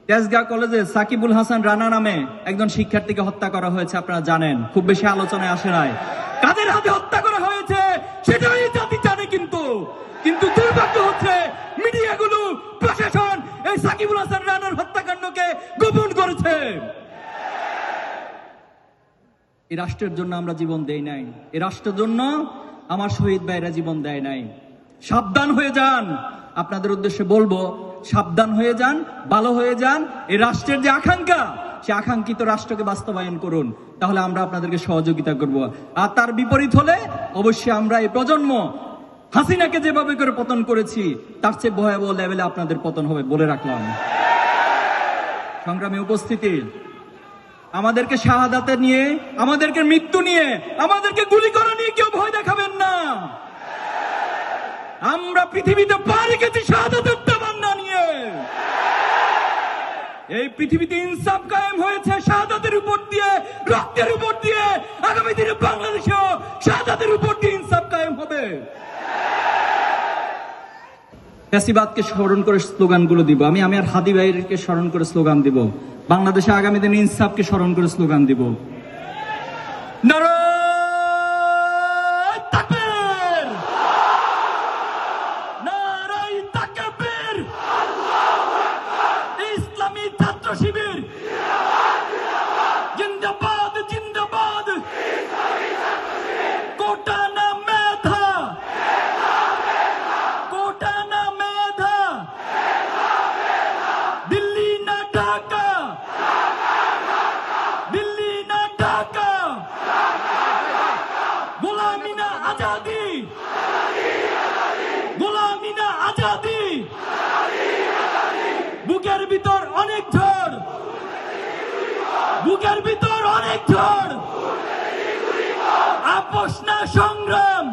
তেজগাঁ কলেজে সাকিবুল হাসান রানা নামে একজন শিক্ষার্থীকে হত্যা করা হয়েছে, আপনারা জানেন, খুব বেশি আলোচনায় আসে নাই। কাদের হাতে হত্যা করা হয়েছে সেটাই জাতি জানে, কিন্তু দুর্ভাগ্য হচ্ছে মিডিয়াগুলো, প্রশাসন এই সাকিবুল হাসান রানার হত্যাকাণ্ডকে গোপন করেছে। এই রাষ্ট্রের জন্য আমরা জীবন দেই নাই, এই রাষ্ট্রের জন্য আমার শহীদ ভাইরা জীবন দেয় নাই। সাবধান হয়ে যান, আপনাদের উদ্দেশ্যে বলবো, সাবধান হয়ে যান, ভালো হয়ে যান। এই রাষ্ট্রের যে আকাঙ্ক্ষা, সে আকাঙ্ক্ষিত রাষ্ট্রকে বাস্তবায়ন করুন, তাহলে আমরা আপনাদেরকে সহযোগিতা করব। আর তার বিপরীত হলে অবশ্যই আমরা এই প্রজন্ম হাসিনাকে যেভাবে করে পতন করেছি তার চেয়ে ভয়াবহ লেভেলে আপনাদের পতন হবে বলে রাখলাম। সংগ্রামী উপস্থিতি, আমাদেরকে শাহাদাতে নিয়ে, আমাদেরকে মৃত্যু নিয়ে, আমাদেরকে গুলি করা নিয়ে কেউ ভয় দেখাবেন না। আমরা পৃথিবীতে পা রেখেছি শাহাদাতের তামান্না নিয়ে। এই পৃথিবীতে ইনসাফ কায়েম হয়েছে শাহাদাতের উপর দিয়ে, রক্তের উপর দিয়ে। আগামী দিনে বাংলাদেশেও শাহাদাতের উপর দিয়ে ইনসাফ কায়েম হবে। ফ্যাসিবাদকে স্মরণ করে স্লোগানগুলো দিব আমি, আর হাদি ভাইকে স্মরণ করে স্লোগান দিব। বাংলাদেশে আগামী দিনে ইনসাফকে স্মরণ করে স্লোগান দিব। নারায়ে তাকবীর, নারায়ে তাকবীর, ইসলামী ছাত্র শিবির জিন্দাবাদ, জিন্দাবাদ। কোটা না মেধা, কোটা না মেধা, দিল্লি না ঢাকা, দিল্লি না ঢাকা, গোলামি না আজাদি, গোলামি না আজাদি। বুকের ভিতর অনেক ঝড়, বুকের ভিতর অনেক ঝড়, আপোষ না সংগ্রাম,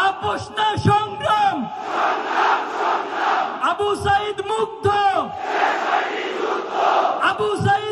আপোষ না সংগ্রাম। আবু সাইদ মুগ্ধ, আবু সাইদ